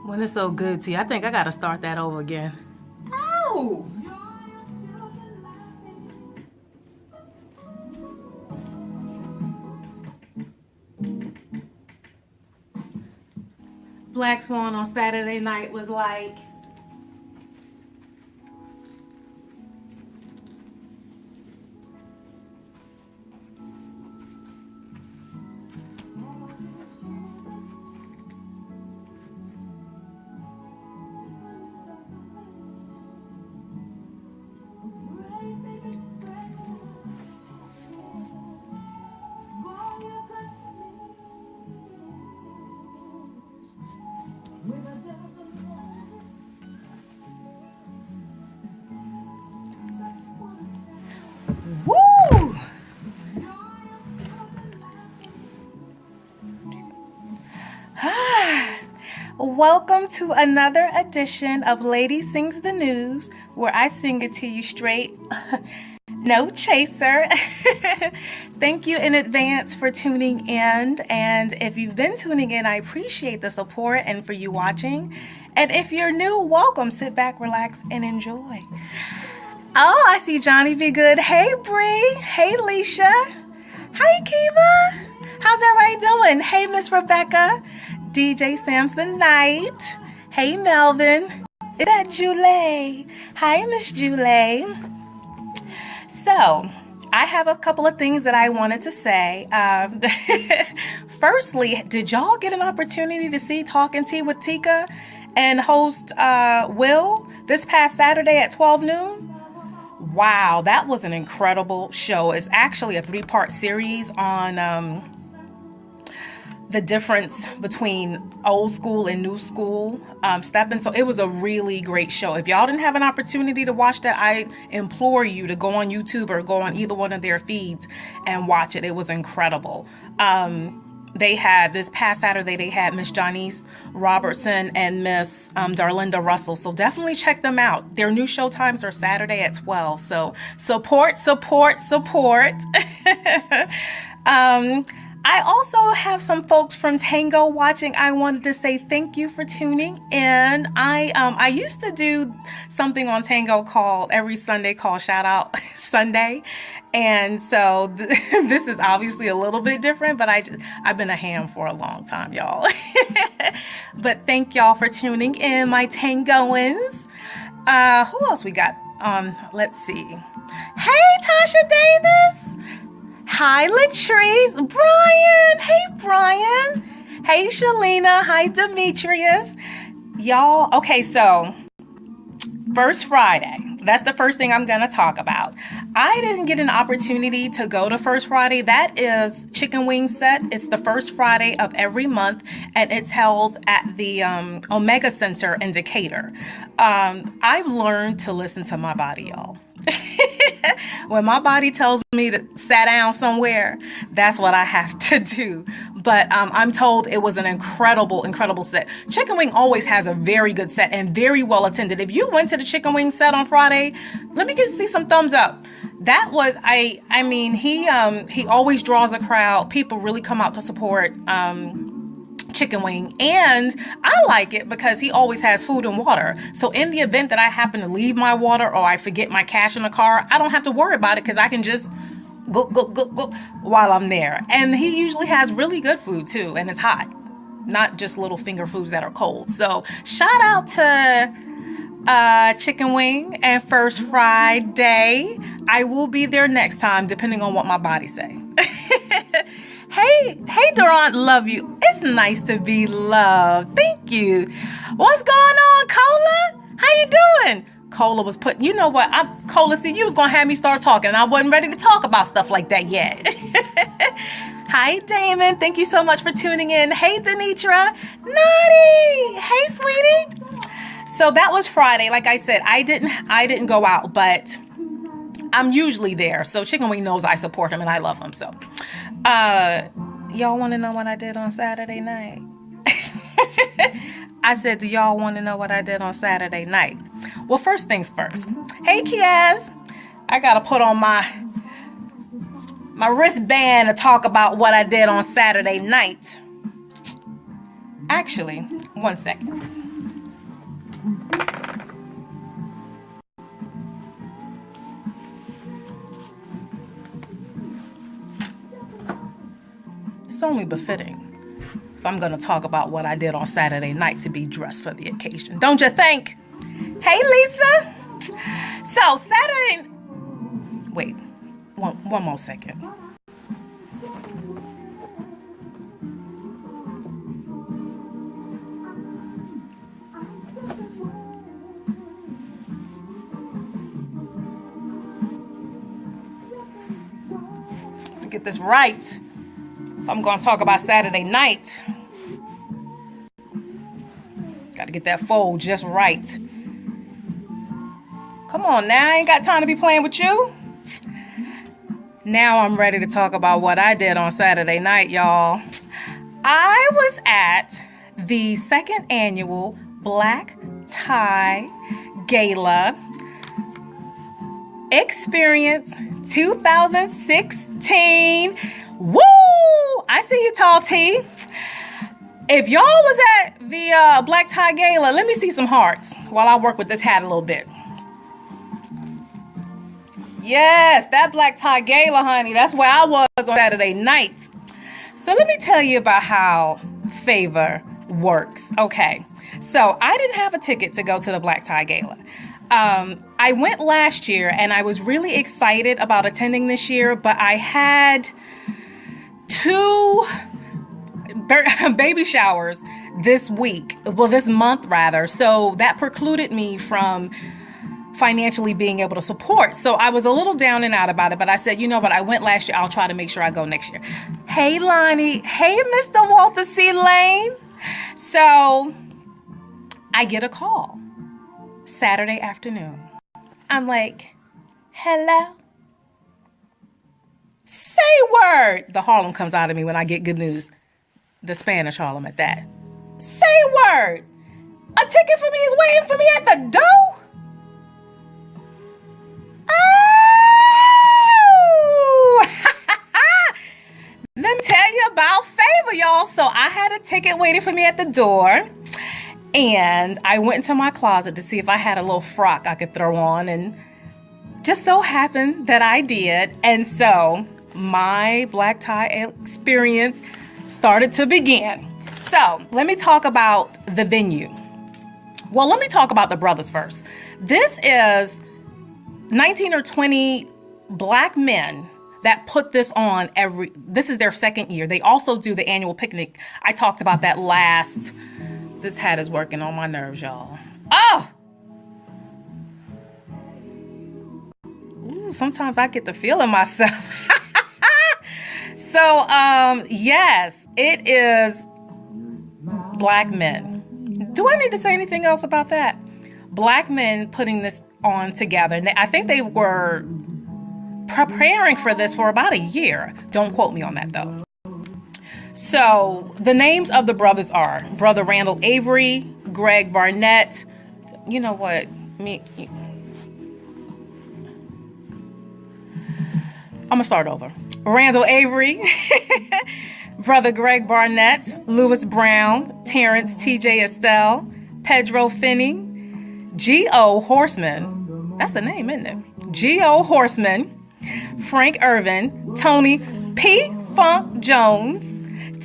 When it's so good to you, I think I gotta start that over again. Oh! Black Swan on Saturday night was like, woo! Welcome to another edition of Lady Sings the News, where I sing it to you straight. No chaser. Thank you in advance for tuning in. And if you've been tuning in, I appreciate the support and for you watching. And if you're new, welcome. Sit back, relax, and enjoy. Oh, I see Johnny Be Good. Hey, Bree. Hey, Leisha. Hi, Kiva. How's everybody doing? Hey, Miss Rebecca. DJ Samson Knight. Hey, Melvin. Is that Julie? Hi, Miss Julie. So, I have a couple of things that I wanted to say. Firstly, did y'all get an opportunity to see Talking Tea with Tika and host Will this past Saturday at 12 noon? Wow, that was an incredible show. It's actually a 3-part series on the difference between old school and new school stepping. So it was a really great show. If y'all didn't have an opportunity to watch that, I implore you to go on YouTube or go on either one of their feeds and watch it. It was incredible. They had, this past Saturday, they had Miss Janice Robertson and Miss Darlinda Russell. So definitely check them out. Their new show times are Saturday at 12. So support. I also have some folks from Tango watching. I wanted to say thank you for tuning in. I used to do something on Tango called every Sunday called Shout Out Sunday. And so this is obviously a little bit different, but I've been a ham for a long time, y'all. But thank y'all for tuning in, my Tangoans. Who else we got? Let's see. Hey, Tasha Davis. Hi, Latrice. Brian. Hey, Brian. Hey, Shalina. Hi, Demetrius. Y'all, okay, so first Friday. That's the first thing I'm going to talk about. I didn't get an opportunity to go to First Friday. That is Chicken Wing Set. It's the first Friday of every month, and it's held at the Omega Center in Decatur. I've learned to listen to my body, y'all. When my body tells me to sit down somewhere, that's what I have to do. But I'm told it was an incredible set. Chicken Wing always has a very good set and very well attended. If you went to the Chicken Wing set on Friday, let me see some thumbs up. That was, I mean, he always draws a crowd. People really come out to support Chicken Wing, and I like it because he always has food and water. So in the event that I happen to leave my water or I forget my cash in the car, I don't have to worry about it because I can just go while I'm there. And he usually has really good food too, and it's hot, not just little finger foods that are cold. So shout out to Chicken Wing and First Friday. I will be there next time depending on what my body say. Hey, Durant, love you. It's nice to be loved. Thank you. What's going on, Cola? How you doing? Cola was putting, you know what? Cola, see, you was going to have me start talking, and I wasn't ready to talk about stuff like that yet. Hi, Damon. Thank you so much for tuning in. Hey, Denitra. Naughty. Hey, sweetie. So that was Friday. Like I said, I didn't go out, but I'm usually there. So Chicken Wing knows I support him and I love him. So, y'all want to know what I did on Saturday night? I said, do y'all want to know what I did on Saturday night? Well, first things first. Hey, Kiaz. I got to put on my wristband to talk about what I did on Saturday night. Actually, one second. it's only befitting if I'm going to talk about what I did on Saturday night to be dressed for the occasion. Don't you think? Hey, Lisa. So Saturday... Wait, one more second. Get this right. I'm going to talk about Saturday night. Got to get that fold just right. Come on now, I ain't got time to be playing with you. Now I'm ready to talk about what I did on Saturday night, y'all. I was at the second annual Black Tie Gala Experience 2016. Woo! I see you, Tall T. If y'all was at the Black Tie Gala, let me see some hearts while I work with this hat a little bit. Yes, that Black Tie Gala, honey. That's where I was on Saturday night. So let me tell you about how favor works. Okay, so I didn't have a ticket to go to the Black Tie Gala. I went last year and I was really excited about attending this year, but I had 2 baby showers this month rather. So that precluded me from financially being able to support. So I was a little down and out about it, but I said, you know what? I went last year. I'll try to make sure I go next year. Hey, Lonnie. Hey, Mr. Walter C. Lane. So I get a call Saturday afternoon. I'm like, hello? Say word. The Harlem comes out of me when I get good news. The Spanish Harlem at that. Say word. A ticket for me is waiting for me at the door? Oh! Let me tell you about favor, y'all. So I had a ticket waiting for me at the door. And I went into my closet to see if I had a little frock I could throw on, and just so happened that I did. And so my black tie experience started to begin. So let me talk about the venue. Well, let me talk about the brothers first. This is 19 or 20 black men that put this on this is their second year. They also do the annual picnic. I talked about that last. This hat is working on my nerves, y'all. Oh! Ooh, sometimes I get the feeling myself. So, yes, it is black men. Do I need to say anything else about that? Black men putting this on together. I think they were preparing for this for about a year. Don't quote me on that, though. So the names of the brothers are Brother Randall Avery, Greg Barnett. You know what? I'm going to start over. Randall Avery, Brother Greg Barnett, Lewis Brown, Terrence T.J. Estelle, Pedro Finney, G.O. Horseman. That's a name, isn't it? G.O. Horseman, Frank Irvin, Tony P. Funk Jones,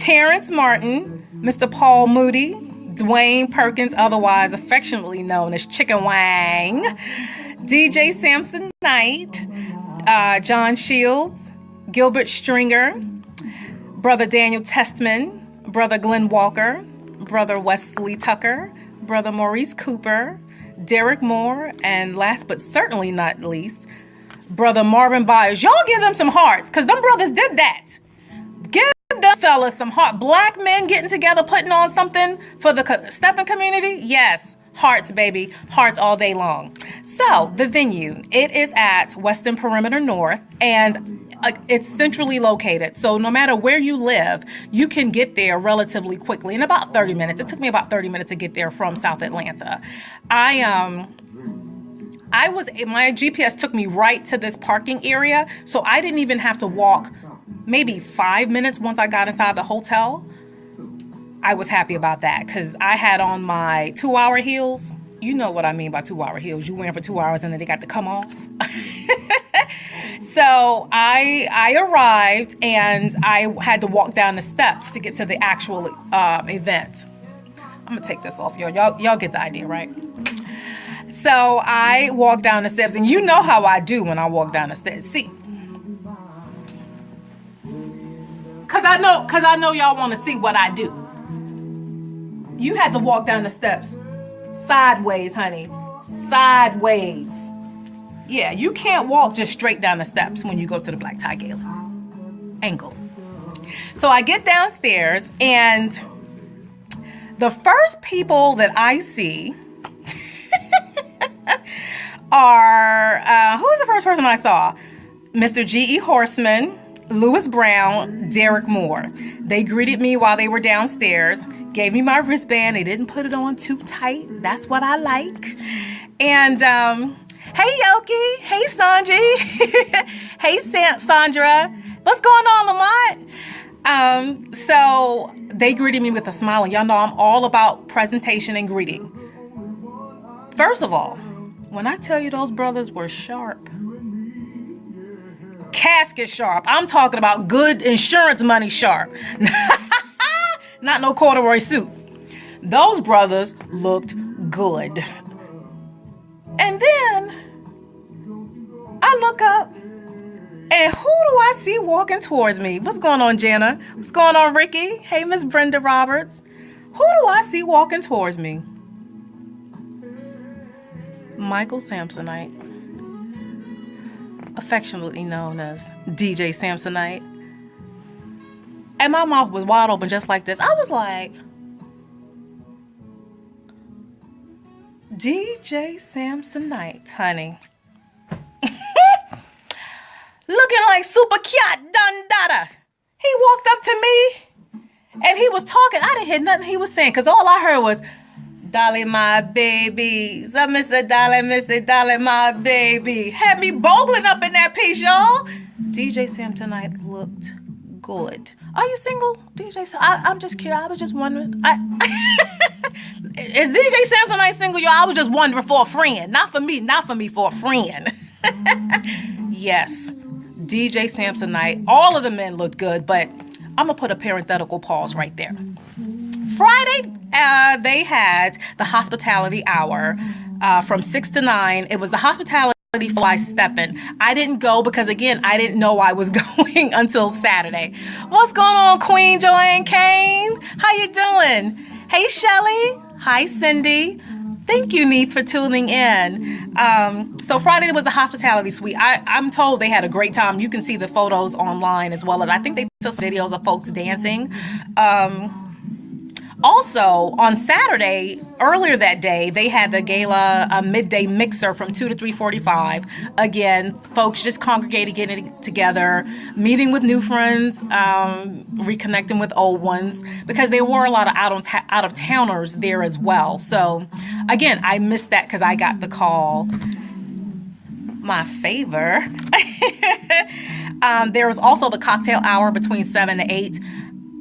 Terrence Martin, Mr. Paul Moody, Dwayne Perkins, otherwise affectionately known as Chicken Wang, DJ Samson Knight, John Shields, Gilbert Stringer, Brother Daniel Testman, Brother Glenn Walker, Brother Wesley Tucker, Brother Maurice Cooper, Derek Moore, and last but certainly not least, Brother Marvin Byers. Y'all give them some hearts, because them brothers did that. Give them fellas some heart. Black men getting together, putting on something for the stepping community. Yes, hearts, baby. Hearts all day long. So the venue, it is at Western Perimeter North, and it's centrally located. So no matter where you live, you can get there relatively quickly in about 30 minutes. It took me about 30 minutes to get there from South Atlanta. My GPS took me right to this parking area, so I didn't even have to walk maybe 5 minutes once I got inside the hotel. I was happy about that because I had on my 2-hour heels. You know what I mean by 2-hour heels. You wear them for 2 hours and then they got to come off. So I arrived and I had to walk down the steps to get to the actual event. I'm gonna take this off, y'all. Y'all get the idea, right? So I walked down the steps, and you know how I do when I walk down the steps. See, cause I know y'all want to see what I do. You had to walk down the steps sideways, honey, sideways. Yeah, you can't walk just straight down the steps when you go to the Black Tie Gala. Angle. So I get downstairs, and the first people that I see are, who was the first person I saw? Mr. G.E. Horseman, Lewis Brown, Derek Moore. They greeted me while they were downstairs, gave me my wristband. They didn't put it on too tight. That's what I like. And, hey, Yoki. Hey, Sanji. Hey, Sandra. What's going on, Lamont? So they greeted me with a smile, and y'all know I'm all about presentation and greeting. First of all, when I tell you those brothers were sharp, casket sharp, I'm talking about good insurance money sharp. Not no corduroy suit. Those brothers looked good. And then I look up, and who do I see walking towards me? What's going on, Jana? What's going on, Ricky? Hey, Miss Brenda Roberts. Who do I see walking towards me? Michael Samsonite, affectionately known as DJ Samsonite. And my mouth was wide open just like this. I was like, DJ Samsonite, honey. Looking like Super Cat Dundada. He walked up to me and he was talking. I didn't hear nothing he was saying, because all I heard was, Dolly, my baby. So Mr. Dolly, my baby. Had me bowling up in that piece, y'all. DJ Samsonite looked good. Are you single, DJ? I'm just curious. I was just wondering. Is DJ Samsonite single, y'all? I was just wondering for a friend. Not for me, for a friend. Yes, DJ Samsonite. All of the men looked good, but I'm going to put a parenthetical pause right there. Friday, they had the hospitality hour from 6 to 9. It was the hospitality fly stepping. I didn't go because, again, I didn't know I was going until Saturday. What's going on, Queen Joanne Kane? How you doing? Hey, Shelly. Hi, Cindy. Thank you, Neat, for tuning in. So Friday was the hospitality suite. I'm told they had a great time. You can see the photos online as well. And I think they took some videos of folks dancing. Also, on Saturday, earlier that day, they had the gala midday mixer from 2 to 3:45. Again, folks just congregated, getting together, meeting with new friends, reconnecting with old ones, because there were a lot of out-of-towners there as well. So, again, I missed that because I got the call. My favor. There was also the cocktail hour between 7 to 8.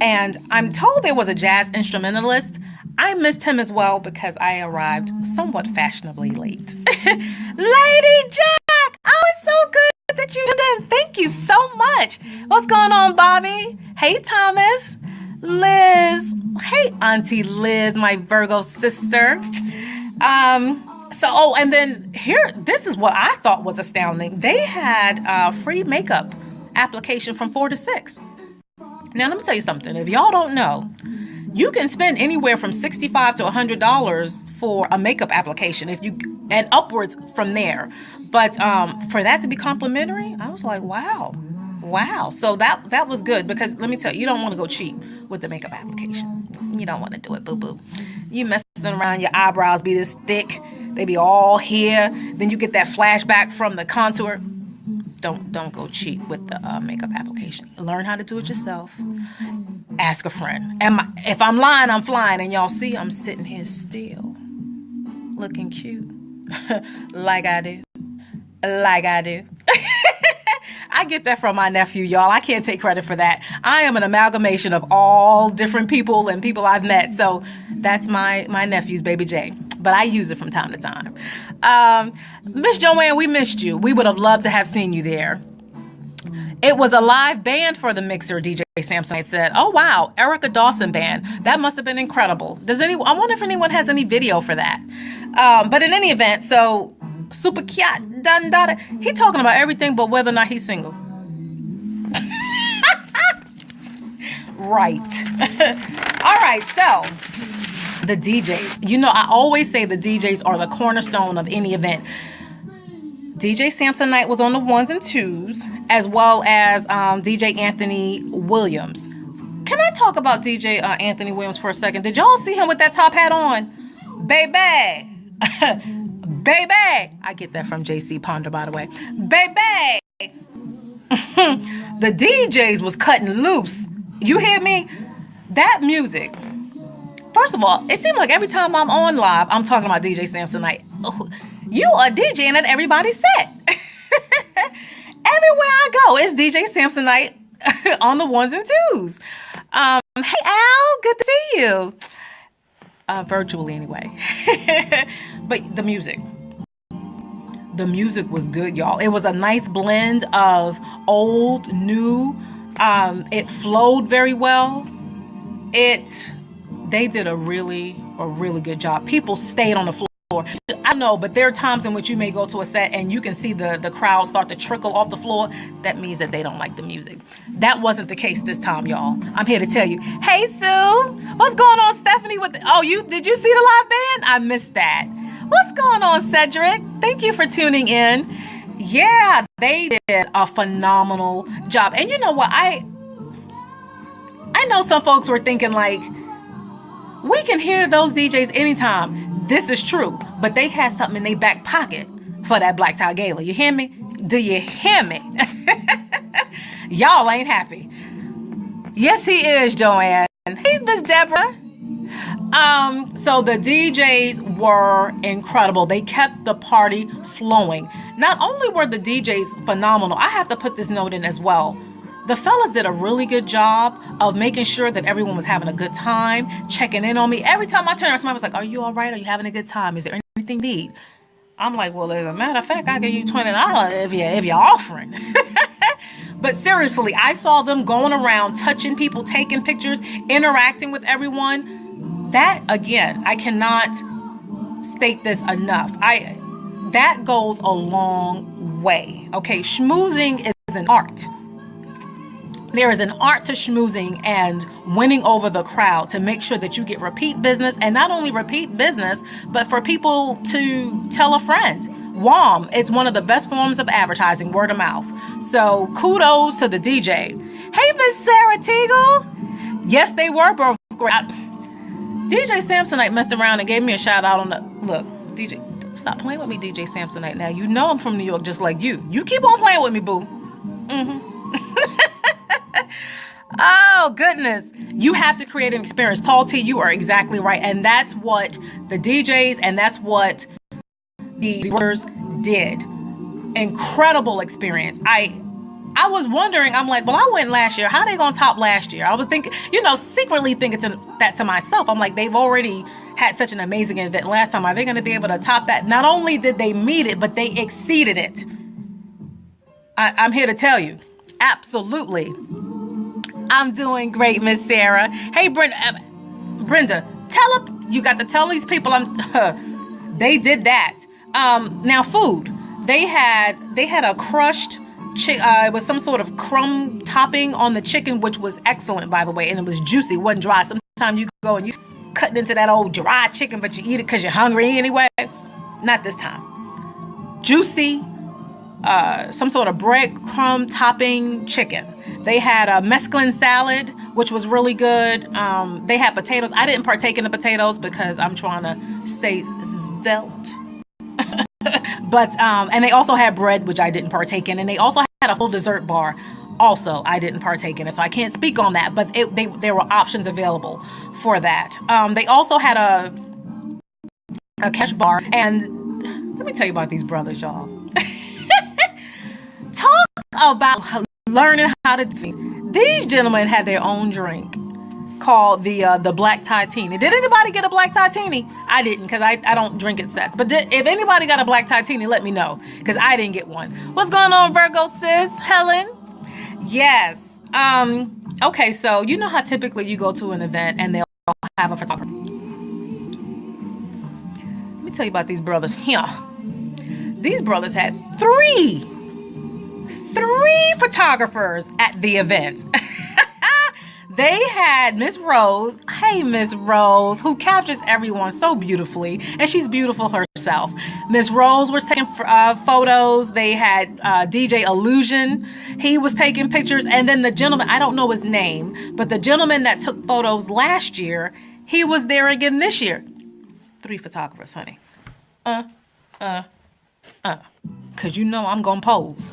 And I'm told there was a jazz instrumentalist. I missed him as well because I arrived somewhat fashionably late. Lady Jack! Oh, it's so good that you did. Thank you so much. What's going on, Bobby? Hey, Thomas. Liz. Hey, Auntie Liz, my Virgo sister. And then here, this is what I thought was astounding. They had a free makeup application from 4 to 6. Now, let me tell you something. If y'all don't know, you can spend anywhere from $65 to $100 for a makeup application and upwards from there. But for that to be complimentary, I was like, wow. So that was good, because let me tell you, you don't want to go cheap with the makeup application. You don't want to do it, boo-boo. You messing around, your eyebrows be this thick. They be all here. Then you get that flashback from the contour. Don't go cheap with the makeup application. Learn how to do it yourself. Ask a friend. If I'm lying, I'm flying. And y'all see, I'm sitting here still, looking cute, like I do. I get that from my nephew, y'all. I can't take credit for that. I am an amalgamation of all different people and people I've met. So that's my nephew's Baby J. But I use it from time to time. Miss Joanne, we missed you. We would have loved to have seen you there. It was a live band for the mixer, DJ Samsonite said. Oh, wow. Erica Dawson band. That must have been incredible. I wonder if anyone has any video for that. But in any event, so Super Kiat Dandada, he talking about everything but whether or not he's single. Right. All right. So the DJs, you know, I always say the DJs are the cornerstone of any event. DJ Samsonite was on the ones and twos, as well as DJ Anthony Williams. Can I talk about DJ Anthony Williams for a second? Did y'all see him with that top hat on? Baby. Baby. I get that from JC Ponder, by the way. Baby. The DJs was cutting loose. You hear me? That music. First of all, it seemed like every time I'm on live, I'm talking about DJ Samsonite. Oh, you are DJing at everybody's set. Everywhere I go, it's DJ Samsonite on the ones and twos. Hey, Al, good to see you. Virtually, anyway. But the music was good, y'all. It was a nice blend of old, new. It flowed very well. They did a really good job. People stayed on the floor. I know, but there are times in which you may go to a set and you can see the crowd start to trickle off the floor. That means that they don't like the music. That wasn't the case this time, y'all. I'm here to tell you. Hey, Sue. What's going on, Stephanie? Did you see the live band? I missed that. What's going on, Cedric? Thank you for tuning in. Yeah, they did a phenomenal job. And you know what? I know some folks were thinking like, we can hear those DJs anytime. This is true, but they had something in their back pocket for that Black Tie Gala. You hear me? Do you hear me? Y'all ain't happy. Yes, he is, Joanne. Hey, Miss Deborah. So the DJs were incredible. They kept the party flowing. Not only were the DJs phenomenal, I have to put this note in as well. The fellas did a really good job of making sure that everyone was having a good time, checking in on me. Every time I turned around, somebody was like, are you all right? Are you having a good time? Is there anything you need? I'm like, well, as a matter of fact, I'll give you $20 if you're offering. But seriously, I saw them going around, touching people, taking pictures, interacting with everyone. That, again, I cannot state this enough. That goes a long way. Okay, schmoozing is an art. There is an art to schmoozing and winning over the crowd to make sure that you get repeat business, and not only repeat business, but for people to tell a friend. WOM, it's one of the best forms of advertising, word of mouth. So kudos to the DJ. Hey, Miss Sarah Teagle. Yes, they were both great. DJ Samsonite messed around and gave me a shout out on the, look, DJ, stop playing with me, DJ Samsonite. Now, you know I'm from New York just like you. You keep on playing with me, boo. Oh, goodness. You have to create an experience. Tall T, you are exactly right. And that's what the DJs and that's what the viewers did. Incredible experience. I was wondering, I'm like, well, I went last year. How they going to top last year? I was thinking, secretly thinking that to myself. I'm like, they've already had such an amazing event last time. Are they going to be able to top that? Not only did they meet it, but they exceeded it. I'm here to tell you. Absolutely. I'm doing great, Miss Sarah. Hey, Brenda, you got to tell these people they did that. Now food, they had a crushed it was some sort of crumb topping on the chicken, which was excellent, by the way, and it was juicy, it wasn't dry. Sometimes you go and you cutting into that old dry chicken, but you eat it because you're hungry anyway. Not this time. Juicy, some sort of breadcrumb topping chicken. They had a mesclun salad, which was really good. They had potatoes. I didn't partake in the potatoes because I'm trying to stay svelte. But and they also had bread, which I didn't partake in, and they also had a full dessert bar. Also, I didn't partake in it, so I can't speak on that. But there were options available for that. They also had a cash bar, and let me tell you about these brothers, y'all. Talk about learning how to do. These gentlemen had their own drink called the Black Tie Teeny. Did anybody get a Black Tie Teeny? I didn't, because I don't drink at sets. But if anybody got a Black Tie Teeny, let me know, because I didn't get one. What's going on, Virgo sis? Helen? Yes. Okay, so you know how typically you go to an event and they'll have a photographer. Let me tell you about these brothers here. These brothers had three photographers at the event. They had Miss Rose, hey Miss Rose, who captures everyone so beautifully, and she's beautiful herself. Miss Rose was taking photos. They had DJ Illusion, he was taking pictures, and then the gentleman, I don't know his name, but the gentleman that took photos last year, he was there again this year. 3 photographers, honey. Cause you know I'm gonna pose.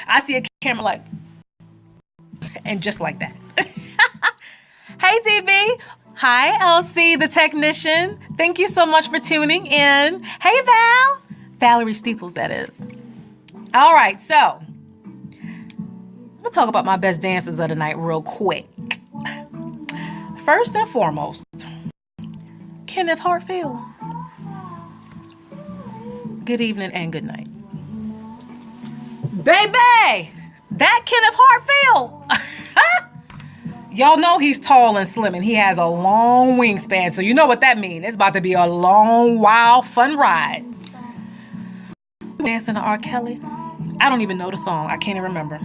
I see a camera like, and just like that. Hey, DB. Hi, Elsie, the technician. Thank you so much for tuning in. Hey, Val. Valerie Steeples, that is. All right, so I'm going to talk about my best dances of the night real quick. First and foremost, Kenneth Hartfield. Good evening and good night. Baby, that Kenneth Hartfield. Y'all know he's tall and slim and he has a long wingspan. So you know what that means. It's about to be a long, wild, fun ride. Dancing to R. Kelly. I don't even know the song. I can't even remember.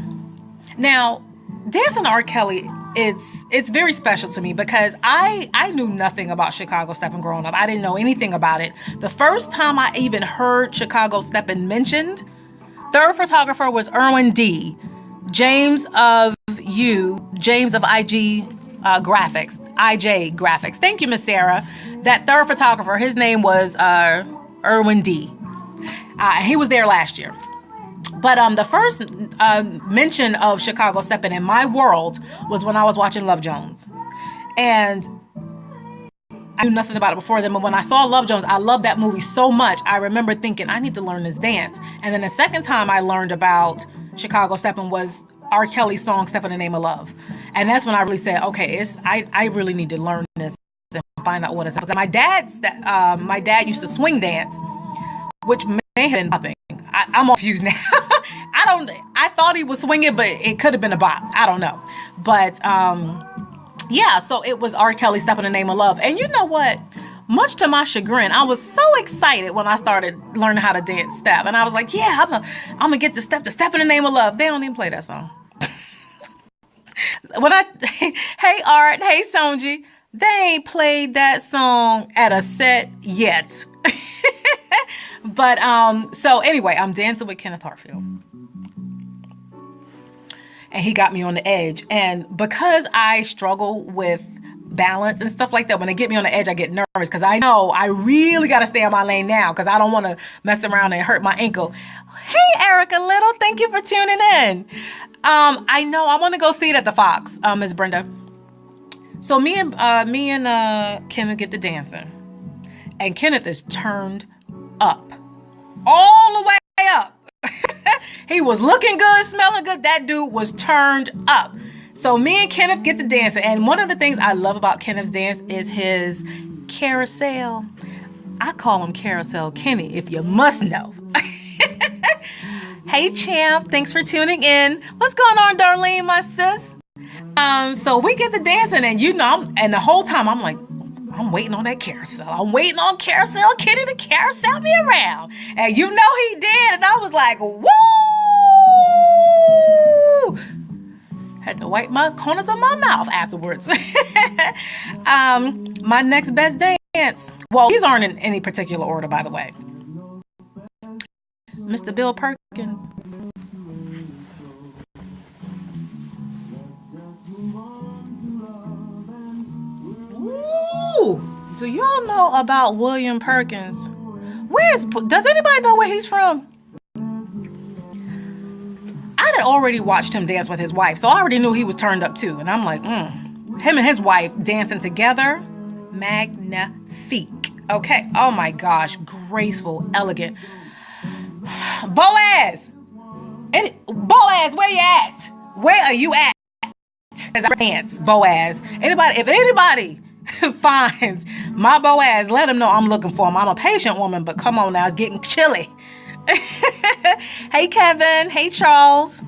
Now, dancing to R. Kelly, it's very special to me because I knew nothing about Chicago Steppin' growing up. I didn't know anything about it. The first time I even heard Chicago Steppin' mentioned, third photographer was Erwin D. James of IG Graphics, IJ Graphics. Thank you, Miss Sarah. That third photographer, his name was Erwin D. He was there last year. But the first mention of Chicago Steppin' in my world was when I was watching Love Jones. And I knew nothing about it before then, but when I saw Love Jones, I loved that movie so much. I remember thinking, I need to learn this dance. And then the second time I learned about Chicago Steppin' was R. Kelly's song, Step in the Name of Love. And that's when I really said, okay, I really need to learn this and find out what is happening. My dad used to swing dance, which may have been bopping. I'm confused now. I thought he was swinging, but it could have been a bop. I don't know. But yeah, so it was R. Kelly, Step in the Name of Love. And you know what? Much to my chagrin, I was so excited when I started learning how to dance step. And I was like, yeah, I'm gonna get to Step in the Name of Love. They don't even play that song. Hey Art, hey Sonji, they ain't played that song at a set yet. But so anyway, I'm dancing with Kenneth Hartfield. And he got me on the edge. And because I struggle with balance and stuff like that, when they get me on the edge, I get nervous because I know I really got to stay on my lane now because I don't want to mess around and hurt my ankle. Hey, Erica Little, thank you for tuning in. I know I want to go see it at the Fox, Miss Brenda. So me and Kenneth get to dancing, and Kenneth is turned up, all the way up. He was looking good, smelling good. That dude was turned up. So me and Kenneth get to dancing. And one of the things I love about Kenneth's dance is his carousel. I call him Carousel Kenny, if you must know. Hey, champ. Thanks for tuning in. What's going on, Darlene, my sis? So we get to dancing, and you know, and the whole time I'm like, I'm waiting on that carousel. I'm waiting on Carousel Kenny to carousel me around. And you know he did. And I was like, woo! Had to wipe my corners of my mouth afterwards. My next best dance. Well, these aren't in any particular order, by the way. Mr. Bill Perkins. Ooh, do y'all know about William Perkins? Does anybody know where he's from? I had already watched him dance with his wife, so I already knew he was turned up too. And I'm like, him and his wife dancing together, magnifique. Okay, oh my gosh, graceful, elegant. Boaz, where you at? Where are you at? As I dance, Boaz. If anybody finds my Boaz, let him know I'm looking for him. I'm a patient woman, but come on now, it's getting chilly. Hey Kevin, hey Charles.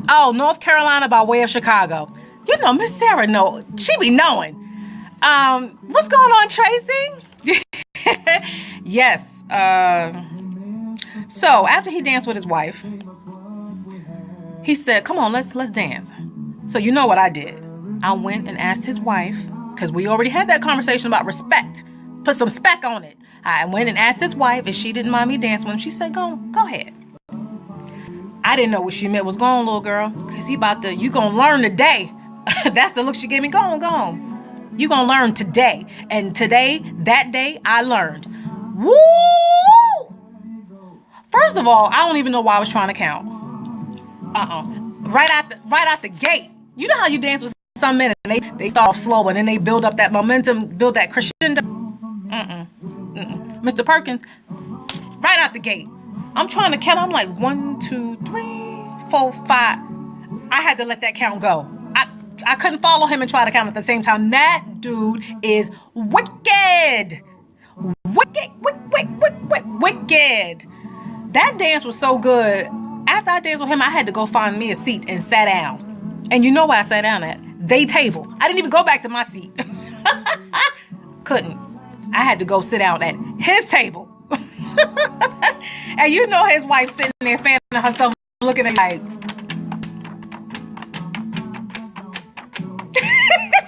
Oh, North Carolina by way of Chicago. You know, Miss Sarah know. She be knowing. What's going on, Tracy? Yes. So after he danced with his wife, he said, "Come on, let's dance." So you know what I did? I went and asked his wife, because we already had that conversation about respect. Put some spec on it. I went and asked his wife if she didn't mind me dancing with him. She said, go ahead. I didn't know what she meant was go on, little girl. Because you gonna learn today. That's the look she gave me. Go on. You gonna learn today. And today, that day, I learned. Woo! First of all, I don't even know why I was trying to count. Right out the gate. You know how you dance with some men and they start off slow and then they build up that momentum, build that crescendo. Mr. Perkins, right out the gate. I'm trying to count. I'm like 1, 2, 3, 4, 5. I had to let that count go. I couldn't follow him and try to count at the same time. That dude is wicked. Wicked. That dance was so good. After I danced with him, I had to go find me a seat and sat down. And you know where I sat down at? They table. I didn't even go back to my seat. Couldn't. I had to go sit down at his table. And you know his wife sitting there fanning herself, looking at me like,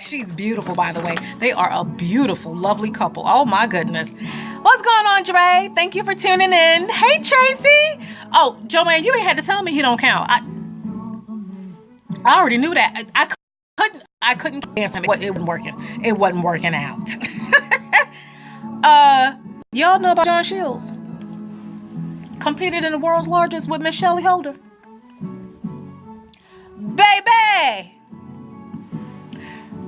she's beautiful, by the way. They are a beautiful, lovely couple. Oh my goodness. What's going on, Dre? Thank you for tuning in. Hey, Tracy. Oh, Joanne, you ain't had to tell me he don't count. I already knew that. I couldn't dance him. It wasn't working. It wasn't working out. Y'all know about John Shields? Competed in the world's largest with Miss Shelley Holder. Baby!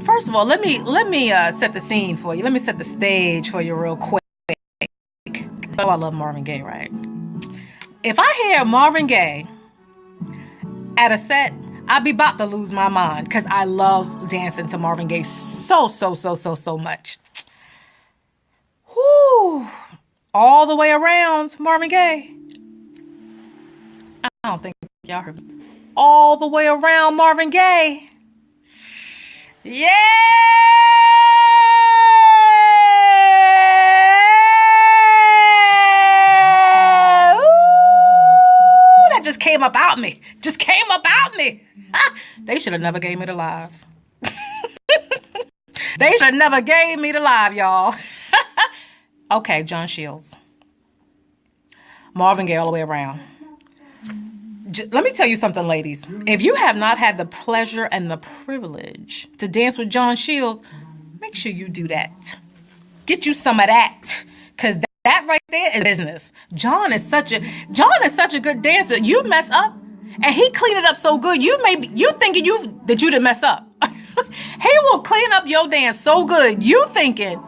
First of all, let me set the scene for you. Let me set the stage for you real quick. Oh, I love Marvin Gaye, right? If I hear Marvin Gaye at a set, I'd be about to lose my mind because I love dancing to Marvin Gaye so much. Whoo! All the way around Marvin Gaye. I don't think y'all heard me. All the way around Marvin Gaye. Yeah! Ooh, that just came about me. They should have never gave me the live. They should have never gave me the live, y'all. Okay, John Shields. Marvin Gaye all the way around. Let me tell you something, ladies. If you have not had the pleasure and the privilege to dance with John Shields, make sure you do that. Get you some of that. Because that right there is business. John is such a good dancer. You mess up, and he cleaned it up so good. You thinking that you didn't mess up. He will clean up your dance so good. You thinking,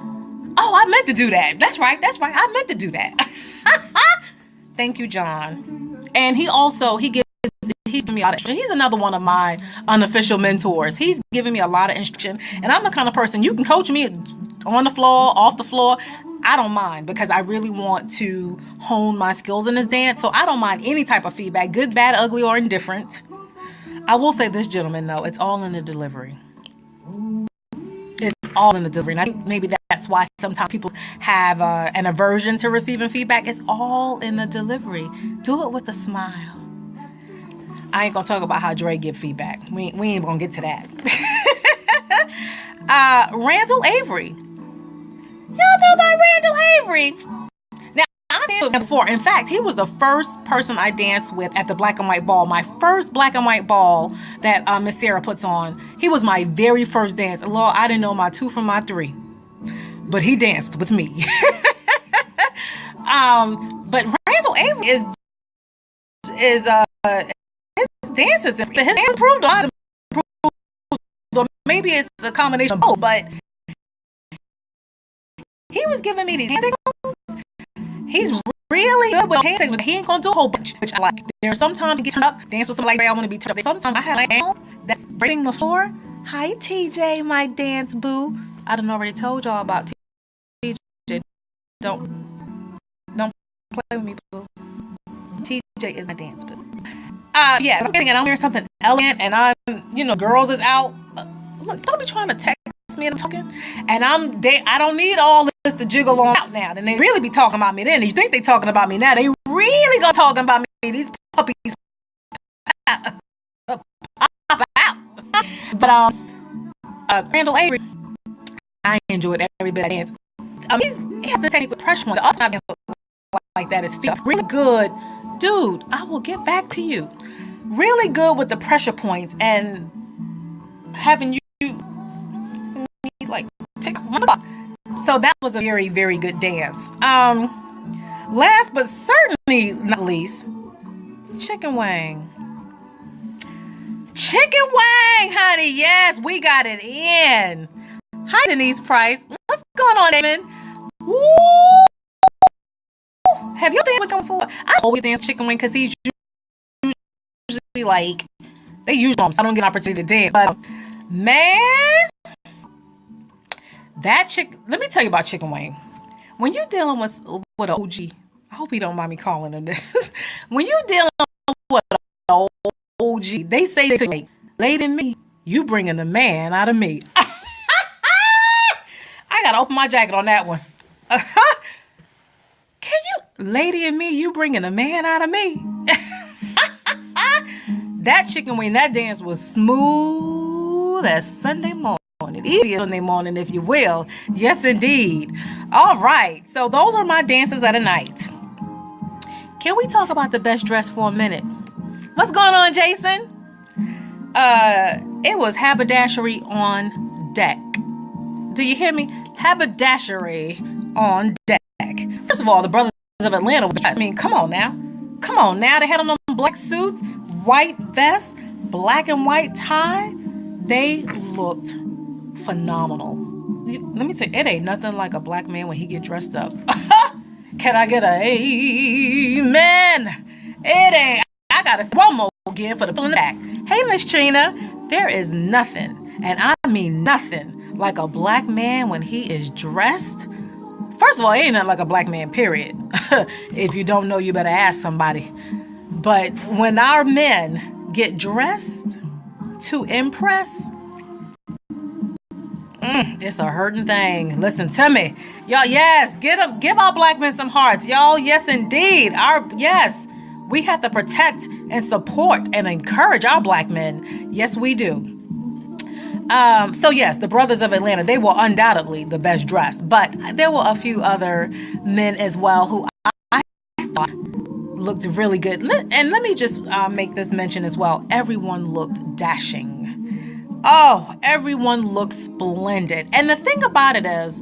oh, I meant to do that. That's right. I meant to do that. Thank you, John. And he's giving me a lot of instruction. He's another one of my unofficial mentors. He's giving me a lot of instruction. And I'm the kind of person, you can coach me on the floor, off the floor. I don't mind, because I really want to hone my skills in this dance. So I don't mind any type of feedback, good, bad, ugly, or indifferent. I will say this, gentlemen, though, it's all in the delivery. It's all in the delivery. And I think maybe that's why sometimes people have an aversion to receiving feedback. It's all in the delivery. Do it with a smile. I ain't gonna talk about how Dre give feedback. We ain't gonna get to that. Randall Avery. Y'all know about Randall Avery? Now, I danced with him before. In fact, he was the first person I danced with at the Black and White Ball. My first Black and White Ball that Miss Sarah puts on. He was my very first dance. Lord, I didn't know my 2 from my 3. But he danced with me. But Randall Avery is his dances. His dance improved. Maybe it's a combination of both, but he was giving me these hand signals. He's really good with hand signals. He ain't gonna do a whole bunch, which I like. There's sometimes you get turned up, dance with somebody like I want to be turned up. Sometimes I have like that's breaking the floor. Hi TJ, my dance boo. I done already told y'all about TJ. Don't play with me, boo. TJ is my dance boo. Yeah, and I'm wearing something elegant, and I'm, girls is out. Look, don't be trying to text me and I'm talking. And I don't need all this to jiggle on out now. And they really be talking about me then. You think they talking about me now? They really gonna talking about me. These puppies pop out. But Randall Avery, I enjoyed every bit of dance. He has the technique with pressure. The upside dance like that is really good, dude. I will get back to you. Really good with the pressure points and having you like tick. So that was a very, very good dance. Last but certainly not least, chicken wing. Chicken wing, honey. Yes, we got it in. Hi, Denise Price. What's going on, Damon? Woo! Have you danced with him before? I always dance chicken wing because he's usually like, they usually so I don't get an opportunity to dance. But man, let me tell you about chicken wing. When you're dealing with an OG, I hope you don't mind me calling him this. When you're dealing with an OG, they say to me, lady me, you bringing the man out of me. I gotta open my jacket on that one. Can you, lady and me, you bringing a man out of me? That chicken wing, that dance was smooth as Sunday morning. Easy Sunday morning, if you will. Yes, indeed. All right. So those are my dances of the night. Can we talk about the best dress for a minute? What's going on, Jason? It was haberdashery on deck. Do you hear me? Haberdashery on deck. First of all, the brothers of Atlanta, I mean, come on now. Come on now. They had on them black suits, white vest, black and white tie. They looked phenomenal. Let me tell you, it ain't nothing like a black man when he get dressed up. Can I get a amen? It ain't. I got to say one more again for the in the back. Hey, Miss Trina, there is nothing, and I mean nothing, like a black man when he is dressed. First of all, it ain't nothing like a black man, period. If you don't know, you better ask somebody. But when our men get dressed to impress, it's a hurting thing. Listen to me. Y'all, yes, give our black men some hearts. Y'all, yes, indeed. We have to protect and support and encourage our black men. Yes, we do. So yes, the brothers of Atlanta, they were undoubtedly the best dressed, but there were a few other men as well who I thought looked really good. And let me just make this mention as well. Everyone looked dashing. Oh, everyone looked splendid. And the thing about it is,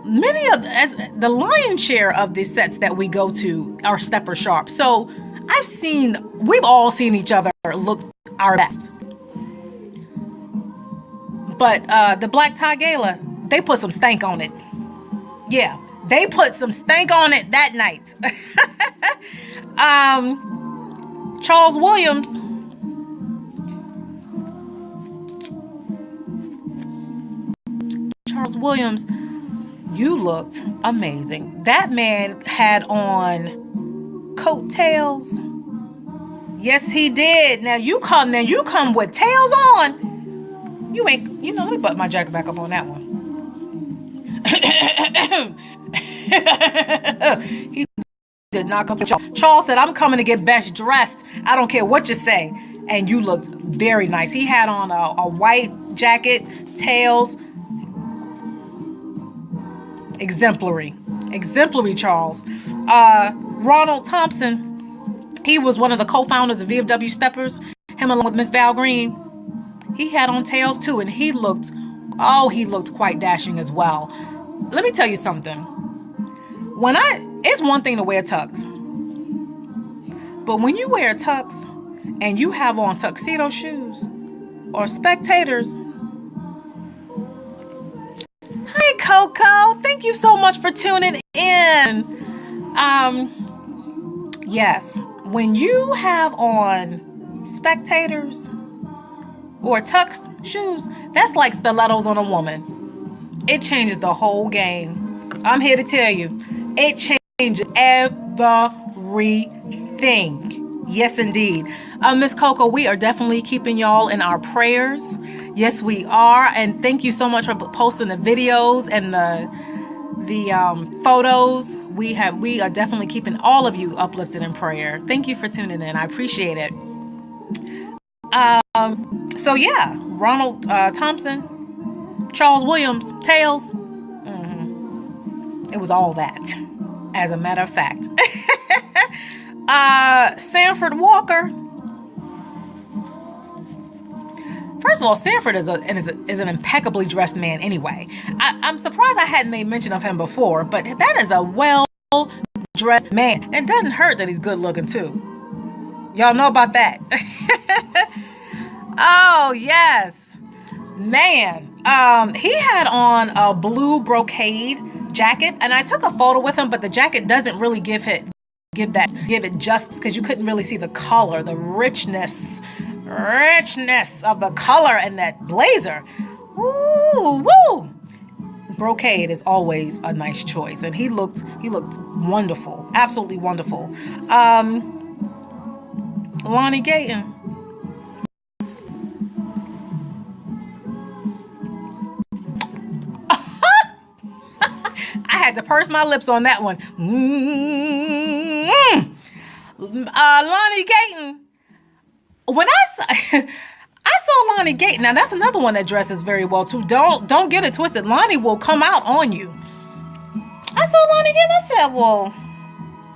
as the lion's share of the sets that we go to are stepper sharp. So we've all seen each other look our best. But the Black Tie Gala, they put some stank on it. Yeah, they put some stank on it that night. Charles Williams. Charles Williams, you looked amazing. That man had on coattails. Yes, he did. Now you come with tails on. You ain't, let me button my jacket back up on that one. He did not come. Charles said, I'm coming to get best dressed. I don't care what you say. And you looked very nice. He had on a white jacket, tails. Exemplary, Charles. Ronald Thompson, he was one of the co-founders of VFW Steppers. Him along with Miss Val Green. He had on tails too, and he looked quite dashing as well. Let me tell you something. It's one thing to wear tux, but when you wear tux and you have on tuxedo shoes or spectators. Hi, Coco. Thank you so much for tuning in. Yes, when you have on spectators or tux shoes, that's like stilettos on a woman. It changes the whole game. I'm here to tell you, it changes everything. Yes, indeed. Miss Coco, we are definitely keeping y'all in our prayers. Yes, we are. And thank you so much for posting the videos and the photos. We are definitely keeping all of you uplifted in prayer. Thank you for tuning in. I appreciate it. So yeah, Ronald Thompson, Charles Williams, Tails. It was all that, as a matter of fact. Sanford Walker. First of all, Sanford is an impeccably dressed man anyway. I'm surprised I hadn't made mention of him before, but that is a well-dressed man. And it doesn't hurt that he's good looking too. Y'all know about that. Oh, yes. Man, he had on a blue brocade jacket, and I took a photo with him, but the jacket doesn't really give it justice, because you couldn't really see the color, the richness of the color in that blazer. Woo! Brocade is always a nice choice, and he looked wonderful, absolutely wonderful. Lonnie Gayton. I had to purse my lips on that one. Lonnie Gayton. When I saw Lonnie Gayton, now that's another one that dresses very well too. Don't get it twisted. Lonnie will come out on you. I saw Lonnie Gayton. I said, well,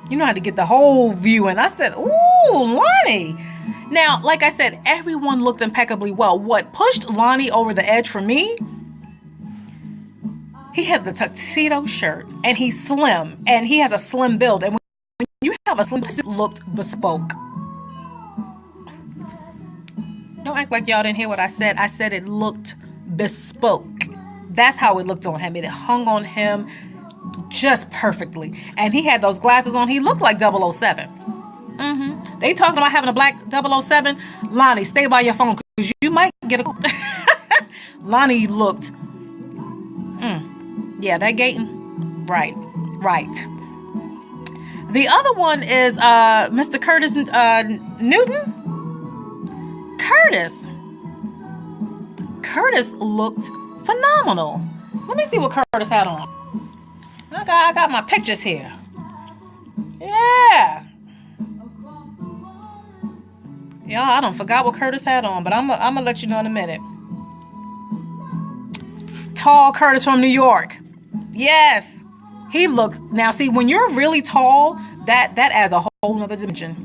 you know how to get the whole view. And I said, ooh, Lonnie. Now, like I said, everyone looked impeccably well. What pushed Lonnie over the edge for me, he had the tuxedo shirt, and he's slim, and he has a slim build. And when you have a slim suit, looked bespoke. Don't act like y'all didn't hear what I said. I said it looked bespoke. That's how it looked on him. It hung on him just perfectly. And he had those glasses on. He looked like 007. They talking about having a black 007. Lonnie, stay by your phone, because you might get a... Lonnie looked... Yeah, that Gayton. Right. The other one is Mr. Curtis Newton. Curtis looked phenomenal. Let me see what Curtis had on. I got my pictures here. Yeah. Y'all, I don't forgot what Curtis had on, but I'm gonna let you know in a minute. Tall Curtis from New York. Yes. He looked, now see, when you're really tall, that adds a whole nother dimension.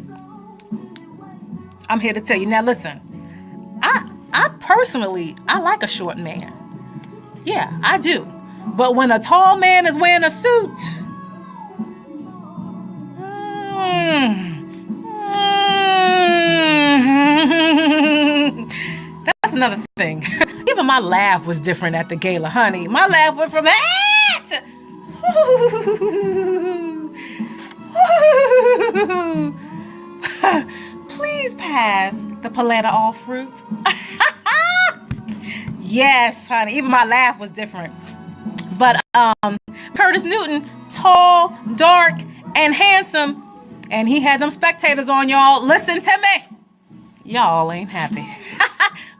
I'm here to tell you. Now listen, I personally, I like a short man. Yeah, I do. But when a tall man is wearing a suit, that's another thing. Even my laugh was different at the gala, honey. My laugh went from that to... Please pass the paletta all fruit. Yes, honey. Even my laugh was different. But Curtis Newton, tall, dark, and handsome. And he had them spectators on, y'all. Listen to me. Y'all ain't happy.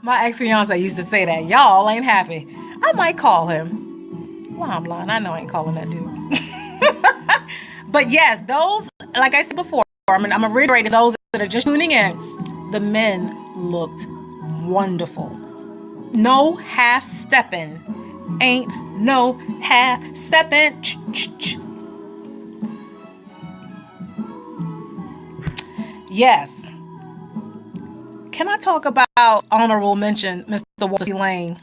My ex-fiance used to say that. Y'all ain't happy. I might call him. Well, I'm lying. I know I ain't calling that dude. But yes, those, like I said before, I'm going to reiterate to those that are just tuning in, the men looked wonderful. No half-stepping. Ain't no half-stepping. Yes. Can I talk about honorable mention, Mr. Walter C. Lane?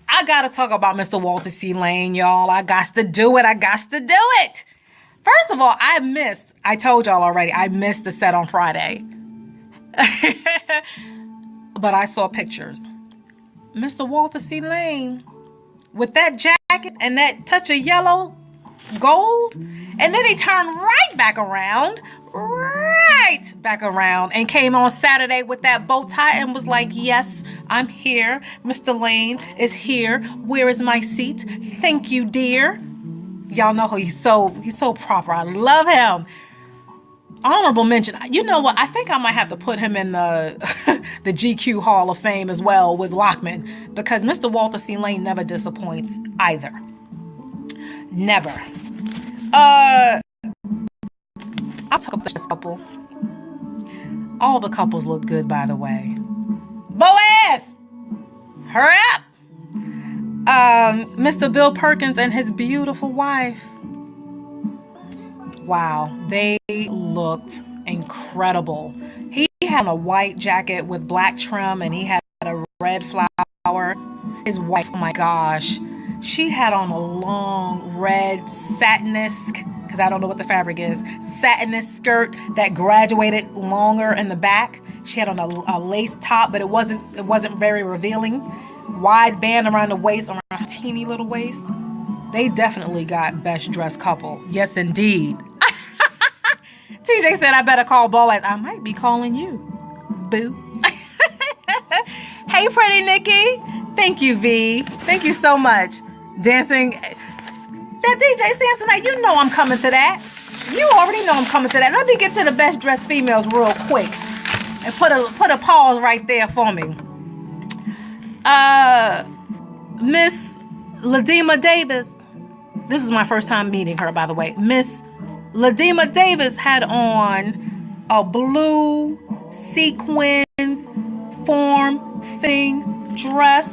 I gotta talk about Mr. Walter C. Lane, y'all. I got to do it. First of all, I told y'all already, I missed the set on Friday. But I saw pictures. Mr. Walter C. Lane, with that jacket and that touch of yellow, gold, and then he turned right back around, and came on Saturday with that bow tie and was like, yes, I'm here. Mr. Lane is here. Where is my seat? Thank you, dear. Y'all know he's so proper. I love him. honorable mention. You know what? I think I might have to put him in the the GQ Hall of Fame as well with Lockman, because Mr. Walter C. Lane never disappoints either. Never. I'll talk about this couple. All the couples look good, by the way. Boaz! Hurry up! Mr. Bill Perkins and his beautiful wife. Wow, they looked incredible. He had a white jacket with black trim, and he had a red flower. His wife, oh my gosh, she had on a long red satinous, because I don't know what the fabric is, satinous skirt that graduated longer in the back. She had on a lace top, but it wasn't very revealing. Wide band around the waist, around her teeny little waist. They definitely got best dressed couple. Yes, indeed. TJ said, I better call Boaz. I might be calling you, boo. Hey, pretty Nikki. Thank you, V. Thank you so much. Dancing. That DJ Samsonite, you know I'm coming to that. You already know I'm coming to that. Let me get to the best dressed females real quick. And put a pause right there for me. Miss Ladima Davis. This is my first time meeting her, by the way. Miss Ladima Davis had on a blue sequins form-fitting dress.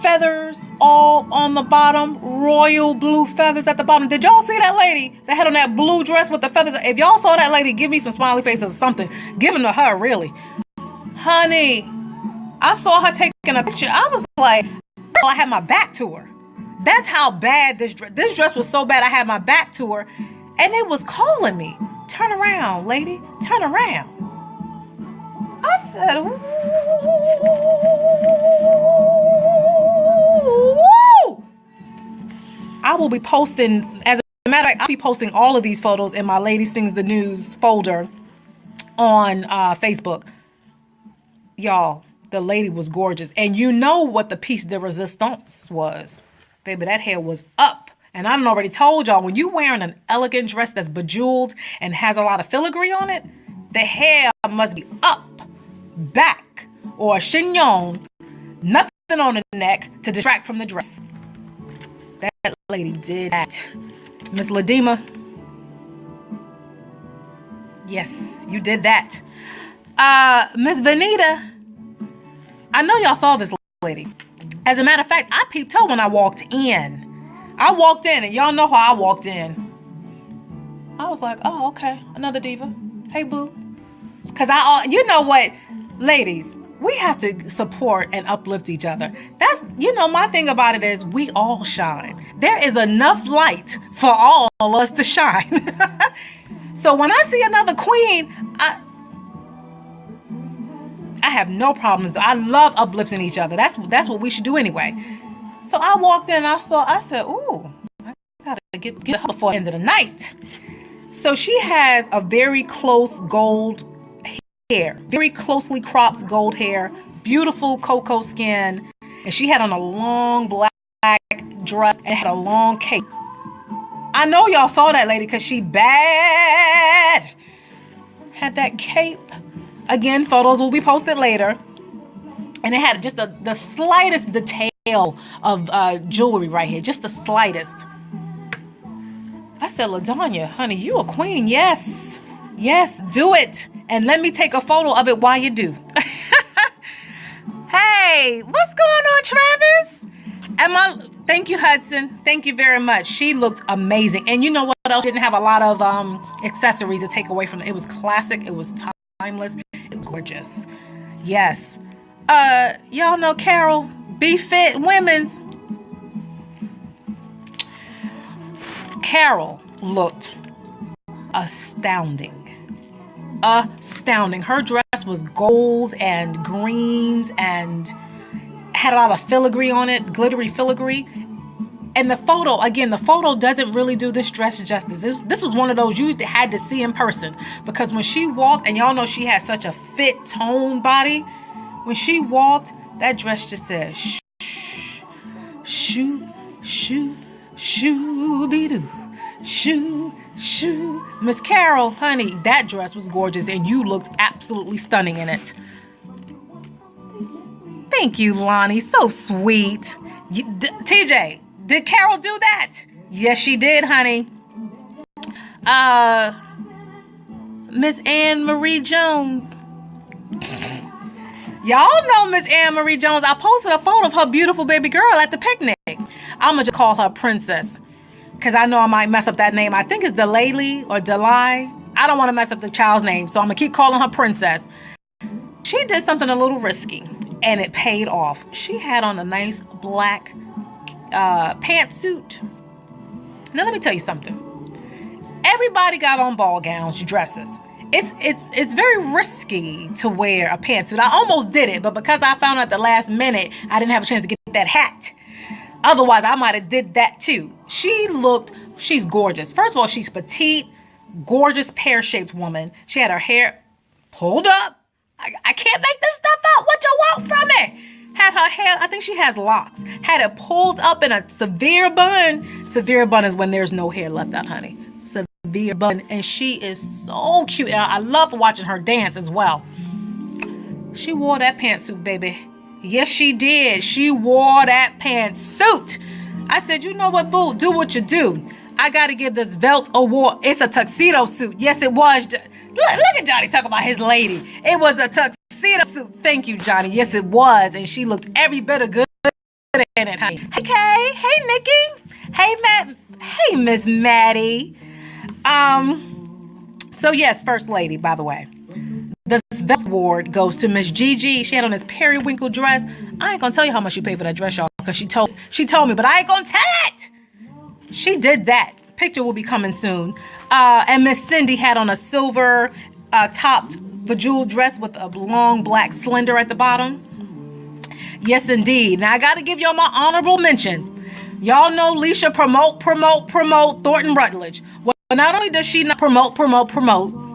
Feathers all on the bottom. Royal blue feathers at the bottom. Did y'all see that lady that had on that blue dress with the feathers? If y'all saw that lady, give me some smiley faces or something. Give them to her, really. Honey, I saw her taking a picture. I was like, I had my back to her. That's how bad this dress was. So bad I had my back to her, and it was calling me. Turn around, lady. Turn around. I said, ooh. I will be posting, as a matter of fact, I'll be posting all of these photos in my Lady Sings the News folder on Facebook. Y'all, the lady was gorgeous. And you know what the piece de resistance was. Baby, that hair was up. And I done already told y'all, when you wearing an elegant dress that's bejeweled and has a lot of filigree on it, the hair must be up, back, or a chignon, nothing on the neck to distract from the dress. That lady did that. Miss Ladima. Yes, you did that. Miss Vanita. I know y'all saw this lady. As a matter of fact, I peeped her when I walked in. I walked in, and y'all know how I walked in. I was like, oh, okay, another diva. Hey, boo. Because you know what, ladies, we have to support and uplift each other. That's, my thing about it is we all shine. There is enough light for all of us to shine. So when I see another queen, I have no problems. I love uplifting each other. That's what we should do anyway. So I walked in and I said, ooh, I gotta get her before the end of the night. So she has a very close gold hair, very closely cropped gold hair, beautiful cocoa skin, and she had on a long black dress and had a long cape. I know y'all saw that lady because she bad. Had that cape. Again, photos will be posted later. And it had just the slightest detail of jewelry right here. Just the slightest. I said, LaDonya, honey, you a queen. Yes. Yes, do it. And let me take a photo of it while you do. Hey, what's going on, Travis? Thank you, Hudson. Thank you very much. She looked amazing. And you know what else? Didn't have a lot of accessories to take away from it. It was classic. It was timeless. It was gorgeous. Yes. Y'all know Carol, Be Fit Women's. Carol looked astounding. Astounding. Her dress was gold and greens and had a lot of filigree on it, glittery filigree. And the photo doesn't really do this dress justice. This was one of those you had to see in person, because when she walked, and y'all know she has such a fit, toned body, when she walked, that dress just said shh, shoo, shoo, shoo, be doo, shoo, Shoo. Miss Carol, honey, that dress was gorgeous and you looked absolutely stunning in it. Thank you, Lonnie. So sweet. TJ, did Carol do that? Yes, she did, honey. Miss Anne Marie Jones. Y'all know Miss Anne Marie Jones. I posted a photo of her beautiful baby girl at the picnic. I'm going to just call her Princess, because I know I might mess up that name. I think it's Delaley or Delai. I don't want to mess up the child's name, so I'm going to keep calling her Princess. She did something a little risky, and it paid off. She had on a nice black pantsuit. Now, let me tell you something. Everybody got on ball gowns, dresses. It's very risky to wear a pantsuit. I almost did it, but because I found out at the last minute, I didn't have a chance to get that hat. Otherwise, I might have did that too. She's gorgeous. First of all, she's petite, gorgeous, pear-shaped woman. She had her hair pulled up. I can't make this stuff up. What you want from me? Had her hair, I think she has locks. Had it pulled up in a severe bun. Severe bun is when there's no hair left out, honey. Severe bun. And she is so cute. And I love watching her dance as well. She wore that pantsuit, baby. Yes, she did. She wore that pantsuit. I said, you know what, boo? Do what you do. I got to give this Velt award. It's a tuxedo suit. Yes, it was. Look at Johnny talking about his lady. It was a tuxedo suit. Thank you, Johnny. Yes, it was. And she looked every bit of good in it, honey. Hey, Kay. Hey, Nikki. Hey, Matt. Hey, Miss Maddie. So, yes, First Lady, by the way. The Velt award goes to Miss Gigi. She had on this periwinkle dress. I ain't gonna tell you how much she paid for that dress, y'all, because she told me, but I ain't gonna tell it. She did that. Picture will be coming soon. And Miss Cindy had on a silver topped bejeweled dress with a long black slender at the bottom. Yes, indeed. Now I gotta give y'all my honorable mention. Y'all know Leisha promote Thornton Rutledge. Well, not only does she not promote,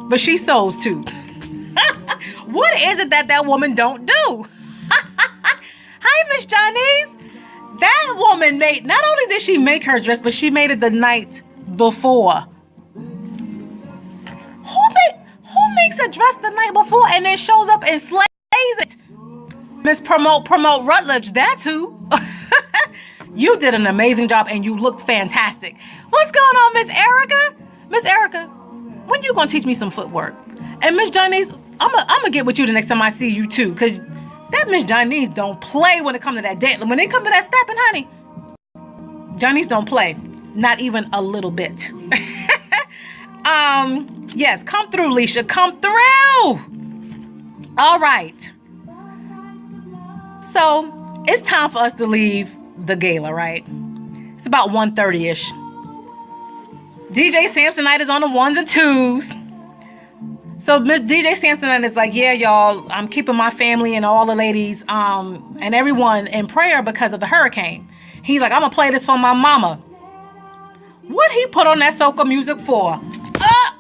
but she sews too. What is it that woman don't do? Hi, Miss Janice. That woman not only did she make her dress, but she made it the night before. Who makes a dress the night before and then shows up and slays it? Miss Promote Rutledge, that's who. You did an amazing job and you looked fantastic. What's going on, Miss Erica? Miss Erica, when you gonna teach me some footwork? And Miss Janice, I'm gonna get with you the next time I see you too, because that Miss Janice don't play when it comes to that dance. When it comes to that stepping, honey, Janice don't play, not even a little bit. Yes, come through, Leisha, come through. All right. So it's time for us to leave the gala, right? It's about 1:30ish. DJ Samsonite is on the ones and twos. So DJ Samsonite is like, yeah, y'all, I'm keeping my family and all the ladies and everyone in prayer because of the hurricane. He's like, I'm gonna play this for my mama. What he put on that soca music for? What?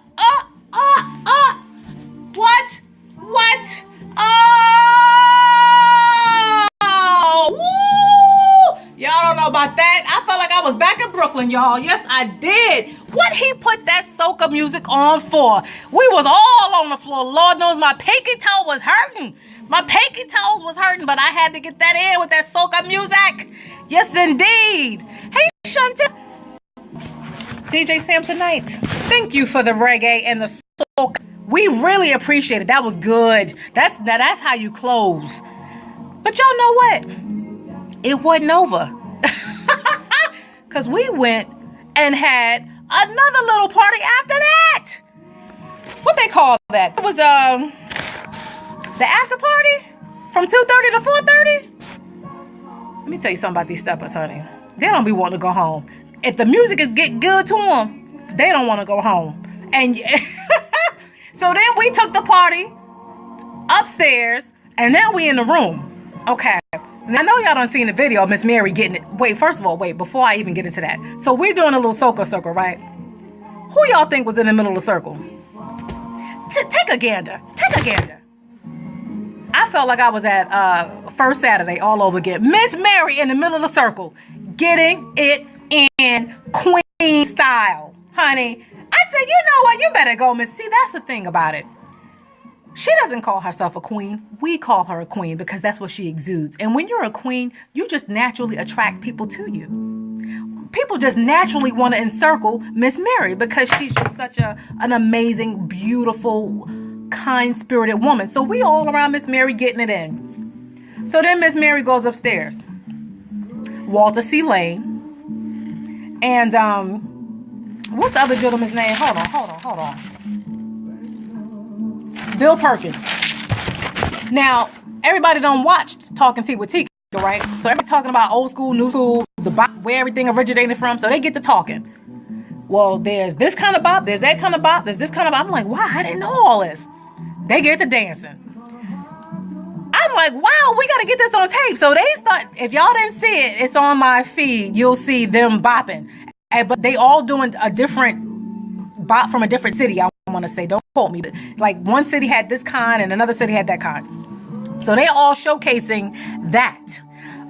Oh, woo! Y'all don't know about that. I felt like I was back in Brooklyn, y'all. Yes, I did. What he put that soca music on for? We was all on the floor. Lord knows my pinky toe was hurting. My pinky toes was hurting, but I had to get that in with that soca music. Yes, indeed. Hey, Shanti. DJ Samsonite, thank you for the reggae and the soca. We really appreciate it. That was good. That's how you close. But y'all know what? It wasn't over. Because we went and had another little party after that. What they call that? It was the after party from 2:30 to 4:30. Let me tell you something about these steppers, honey. They don't be wanting to go home. If the music is get good to them, they don't want to go home. And so then we took the party upstairs, and now we in the room. Okay. And I know y'all done seen the video of Miss Mary getting it. Wait, first of all, before I even get into that. So we're doing a little soca circle, right? Who y'all think was in the middle of the circle? Take a gander. I felt like I was at First Saturday all over again. Miss Mary in the middle of the circle, getting it in queen style, honey. I said, you know what? You better go, Miss. See, that's the thing about it. She doesn't call herself a queen. We call her a queen because that's what she exudes. And when you're a queen, you just naturally attract people to you. People just naturally want to encircle Miss Mary because she's just such an amazing, beautiful, kind-spirited woman. So we all around Miss Mary getting it in. So then Miss Mary goes upstairs. Walter C. Lane. And what's the other gentleman's name? Hold on. Bill Perkins. Now, everybody done watched Talking Tea with Tika, right? So everybody talking about old school, new school, the bop, where everything originated from. So they get to talking. Well, there's this kind of bop, there's that kind of bop, there's this kind of bop. I'm like, wow, I didn't know all this. They get to dancing. I'm like, wow, we got to get this on tape. So they start, if y'all didn't see it, it's on my feed. You'll see them bopping. But they all doing a different bop from a different city, I want to say. Don't quote me. But like one city had this kind and another city had that kind. So they all showcasing that.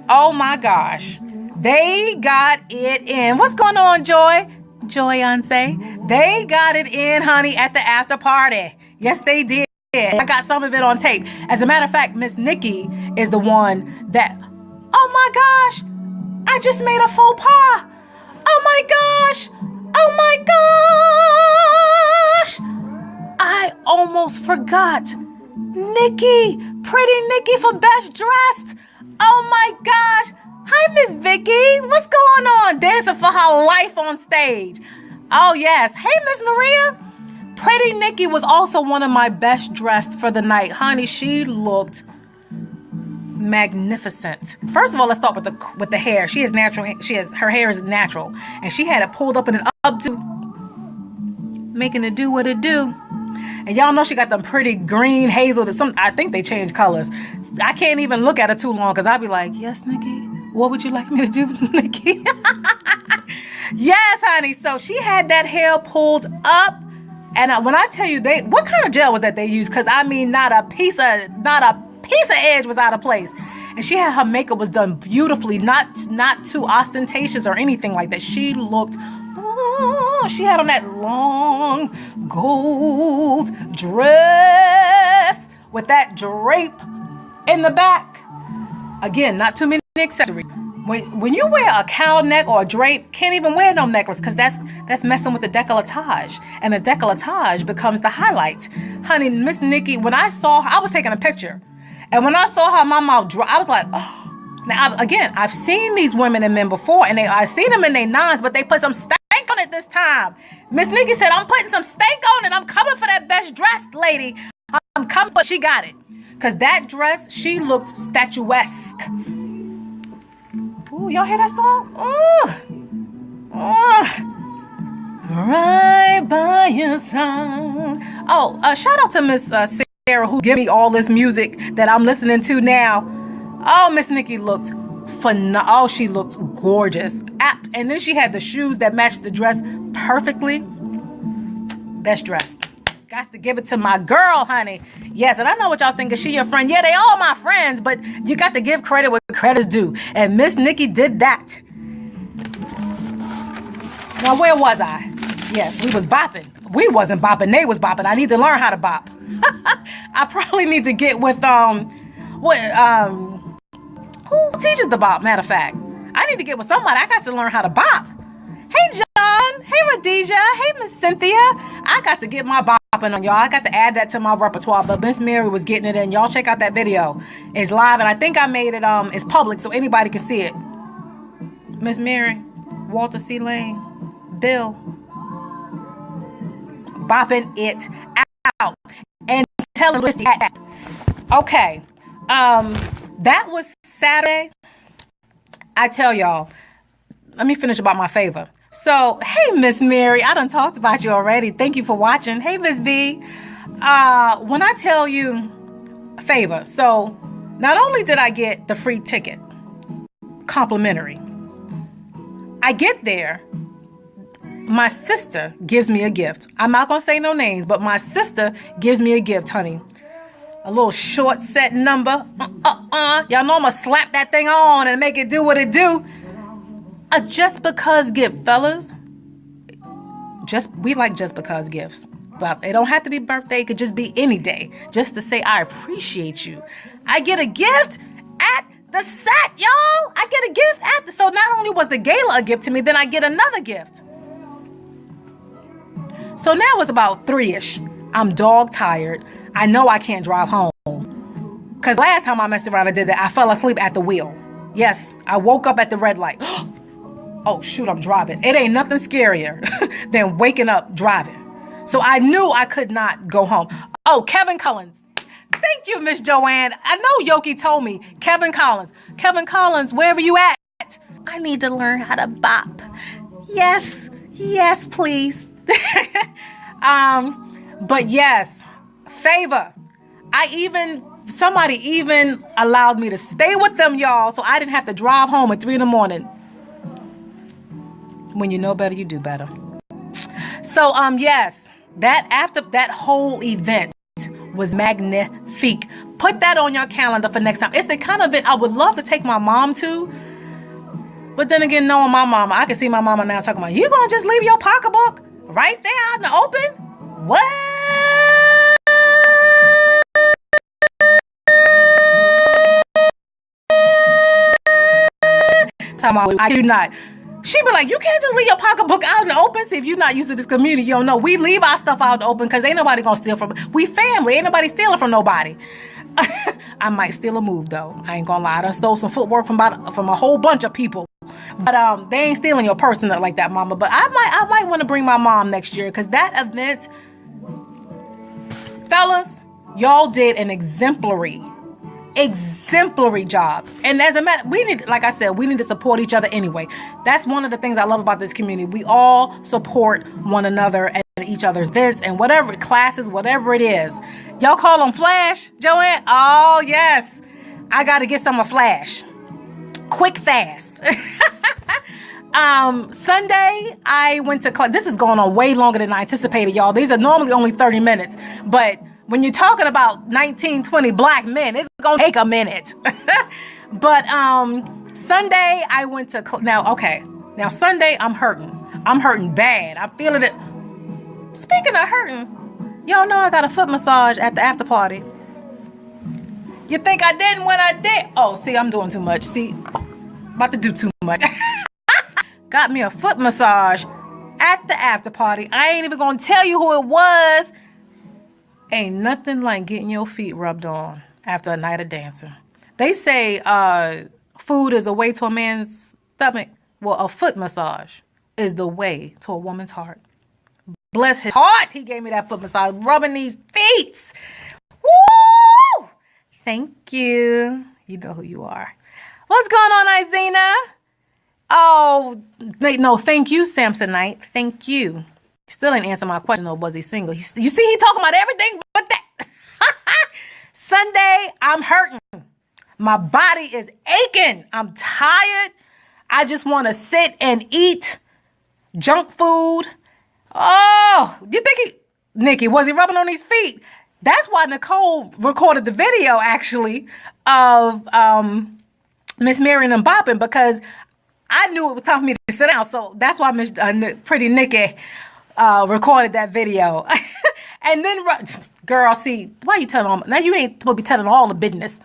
Oh my gosh. They got it in. What's going on, Joy? Joyance? They got it in, honey, at the after party. Yes, they did. I got some of it on tape. As a matter of fact, Miss Nikki is the one that, oh my gosh, I just made a faux pas. Oh my gosh. Oh my gosh. I almost forgot. Nikki, pretty Nikki for best dressed. Oh my gosh. Hi, Miss Vicky. What's going on? Dancing for her life on stage. Oh, yes. Hey, Miss Maria. Pretty Nikki was also one of my best dressed for the night. Honey, she looked magnificent. First of all, let's start with the hair. She is natural. Her hair is natural. And she had it pulled up in an updo, making it do what it do. And y'all know she got them pretty green hazel. I think they changed colors. I can't even look at her too long because I'll be like, yes, Nikki, what would you like me to do, Nikki? Yes, honey. So she had that hair pulled up. And when I tell you, what kind of gel was that they used? Because I mean, not a piece of edge was out of place. And she had her makeup was done beautifully, not too ostentatious or anything like that. She looked, she had on that long gold dress with that drape in the back. Again, not too many accessories. When you wear a cow neck or a drape, can't even wear no necklace because that's messing with the décolletage. And the décolletage becomes the highlight. Honey, Miss Nikki, when I saw her, I was taking a picture. And when I saw her, my mouth dropped. I was like, oh. Now, I've seen these women and men before, and I've seen them in their nines, but they put some stank on it this time. Miss Nikki said, I'm putting some stank on it. I'm coming for that best dressed lady. I'm coming, but she got it. Because that dress, she looked statuesque. Ooh, y'all hear that song? Right by your side. Oh, shout out to Miss Sarah who gave me all this music that I'm listening to now. Oh, Miss Nikki looked phenomenal. Oh, she looked gorgeous. And then she had the shoes that matched the dress perfectly. Best dressed. Got to give it to my girl, honey. Yes, and I know what y'all think. Is she your friend? Yeah, they all my friends, but you got to give credit where credit's due. And Miss Nikki did that. Now, where was I? Yes, we was bopping. We wasn't bopping. They was bopping. I need to learn how to bop. I probably need to get with, who teaches the bop, matter of fact? I need to get with somebody. I got to learn how to bop. Hey, John. Hey, Radija. Hey, Miss Cynthia. I got to get my bopping on, y'all. I got to add that to my repertoire, but Miss Mary was getting it in. Y'all check out that video. It's live, and I think I made it, it's public, so anybody can see it. Miss Mary, Walter C. Lane, Bill, bopping it out and telling Lucy that. Okay, that was Saturday. I tell y'all, let me finish about my favor. So, hey, Miss Mary, I done talked about you already. Thank you for watching. Hey, Miss B. When I tell you favor, so not only did I get the free ticket, complimentary, I get there, my sister gives me a gift. I'm not going to say no names, but my sister gives me a gift, honey. A little short set number. Y'all know I'm going to slap that thing on and make it do what it do. Just because gift, fellas. we like just because gifts. But it don't have to be birthday. It could just be any day. Just to say, I appreciate you. I get a gift at the set, y'all. I get a gift at the... So not only was the gala a gift to me, then I get another gift. So now it's about 3-ish. I'm dog tired. I know I can't drive home. Because last time I messed around and did that, I fell asleep at the wheel. Yes, I woke up at the red light. Oh, shoot, I'm driving. It ain't nothing scarier than waking up driving. So I knew I could not go home. Oh, Kevin Collins. Thank you, Miss Joanne. I know Yoki told me. Kevin Collins. Kevin Collins, wherever you at? I need to learn how to bop. Yes. Yes, please. But yes, favor. Somebody even allowed me to stay with them, y'all, so I didn't have to drive home at 3 a.m. When you know better, you do better. So, yes, after that whole event was magnifique. Put that on your calendar for next time. It's the kind of event I would love to take my mom to. But then again, knowing my mama, I can see my mama now talking about, you gonna just leave your pocketbook right there out in the open? What? I do not. She be like, you can't just leave your pocketbook out in the open. See, if you're not used to this community, you don't know. We leave our stuff out in the open because ain't nobody gonna steal from. We family. Ain't nobody stealing from nobody. I might steal a move though. I ain't gonna lie. I done stole some footwork from a whole bunch of people. But they ain't stealing your person like that, mama. But I might want to bring my mom next year because that event, fellas, y'all did an exemplary job. And as a matter, like I said, we need to support each other anyway. That's one of the things I love about this community. We all support one another at each other's events and whatever classes, whatever it is. Y'all call them Flash, Joanne? Oh, yes. I got to get some of Flash. Quick, fast. Sunday, I went to class. This is going on way longer than I anticipated, y'all. These are normally only 30 minutes. But when you're talking about 19, 20 black men, it's going to take a minute. But Sunday, I went to... Now, Sunday, I'm hurting. I'm hurting bad. I'm feeling it. Speaking of hurting, y'all know I got a foot massage at the after party. You think I didn't when I did? Oh, see, I'm doing too much. See, about to do too much. Got me a foot massage at the after party. I ain't even going to tell you who it was. Ain't nothing like getting your feet rubbed on after a night of dancing. They say food is a way to a man's stomach. Well, a foot massage is the way to a woman's heart. Bless his heart, he gave me that foot massage, rubbing these feet. Woo! Thank you. You know who you are. What's going on, Izina? Oh, no, thank you, Samsonite. Thank you. Still ain't answer my question, though. Was he single? You see, he talking about everything but that. Sunday, I'm hurting. My body is aching. I'm tired. I just want to sit and eat junk food. Oh, you think Nikki, was he rubbing on his feet? That's why Nicole recorded the video, actually, of Miss Marion and bopping, because I knew it was time for me to sit down. So that's why Miss Pretty Nikki recorded that video. And then, girl, see, why you telling all? Now you ain't supposed to be telling all the business.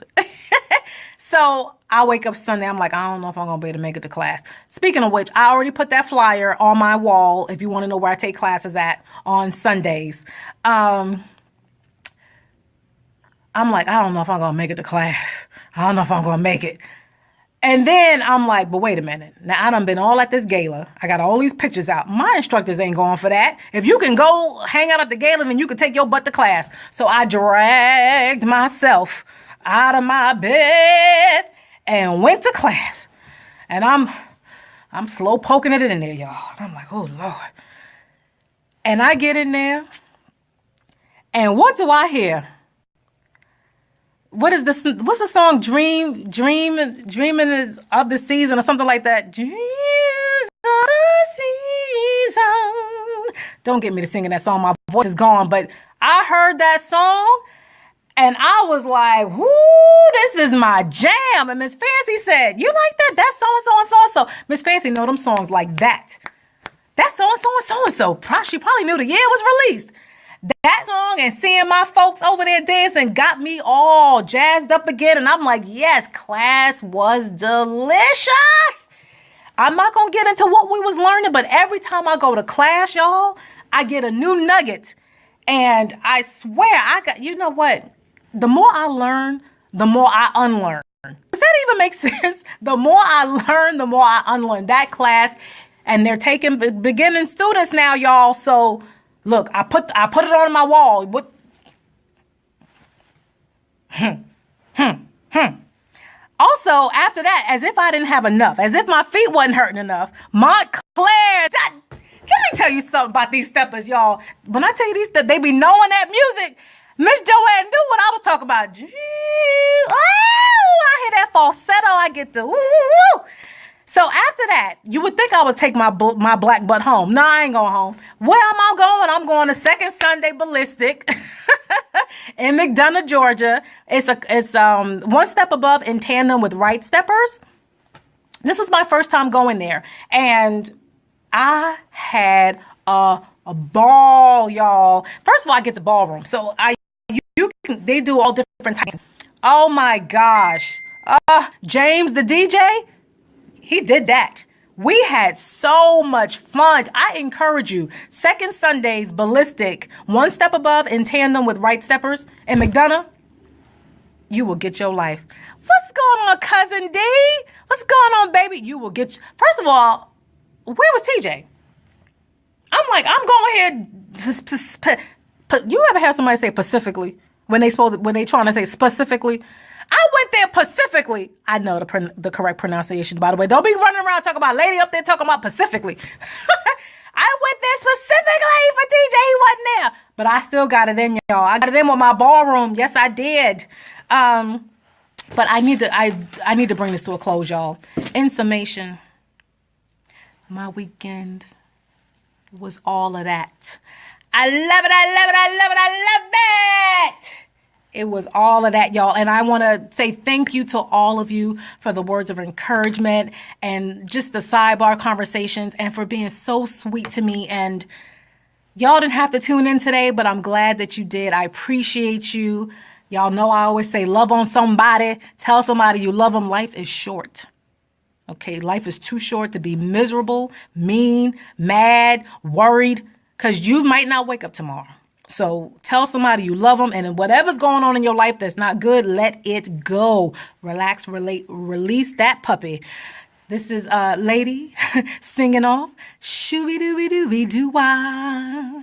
So I wake up Sunday. I'm like, I don't know if I'm going to be able to make it to class. Speaking of which, I already put that flyer on my wall. If you want to know where I take classes at on Sundays. I'm like, I don't know if I'm going to make it to class. I don't know if I'm going to make it. And then I'm like, but wait a minute. Now, I done been all at this gala. I got all these pictures out. My instructors ain't going for that. If you can go hang out at the gala, then you can take your butt to class. So I dragged myself out of my bed and went to class. And I'm slow poking it in there, y'all. And I'm like, oh, Lord. And I get in there. And what do I hear? What is this? What's the song? Dreaming is of the season or something like that. Dreams of the season. Don't get me to singing that song. My voice is gone. But I heard that song and I was like, whoo, this is my jam. And Miss Fancy said, you like that? That's so-and-so and so-and-so. Miss Fancy know them songs like that. That's so-and-so and so-and-so. She probably knew the year it was released. That song and seeing my folks over there dancing got me all jazzed up again. And I'm like, yes, class was delicious. I'm not going to get into what we was learning, but every time I go to class, y'all, I get a new nugget. And I swear, you know what? The more I learn, the more I unlearn. Does that even make sense? The more I learn, the more I unlearn. That class, and they're taking beginning students now, y'all. So look, I put it on my wall. What? Also, after that, as if I didn't have enough, as if my feet wasn't hurting enough, Montclair. Let me tell you something about these steppers, y'all. When I tell you these steppers, they be knowing that music. Miss Joanne knew what I was talking about. Oh, I hear that falsetto. I get the woo. So after that, you would think I would take my black butt home. No, I ain't going home. Where am I going? I'm going to Second Sunday Ballistic in McDonough, Georgia. It's one step above in tandem with Right Steppers. This was my first time going there, and I had a ball, y'all. First of all, I get the ballroom, so they do all different types. Oh my gosh, James the DJ. He did that. We had so much fun. I encourage you. Second Sundays, Ballistic, one step above in tandem with Right Steppers in McDonough. You will get your life. What's going on, Cousin D? What's going on, baby? You will get. First of all, where was TJ? I'm like, I'm going here. You ever have somebody say specifically when they trying to say specifically? I went there pacifically. I know the correct pronunciation, by the way. Don't be running around talking about lady up there talking about pacifically. I went there specifically for TJ. He wasn't there. But I still got it in, y'all. I got it in with my ballroom. Yes, I did. But I need to bring this to a close, y'all. In summation, my weekend was all of that. I love it. I love it. I love it. I love it. It was all of that, y'all. And I want to say thank you to all of you for the words of encouragement and just the sidebar conversations and for being so sweet to me. And y'all didn't have to tune in today, but I'm glad that you did. I appreciate you. Y'all know I always say love on somebody. Tell somebody you love them. Life is short. Okay, life is too short to be miserable, mean, mad, worried, because you might not wake up tomorrow. So tell somebody you love them, and whatever's going on in your life that's not good, let it go. Relax, release that puppy. This is Lady singing off. Shooby dooby dooby doo wah.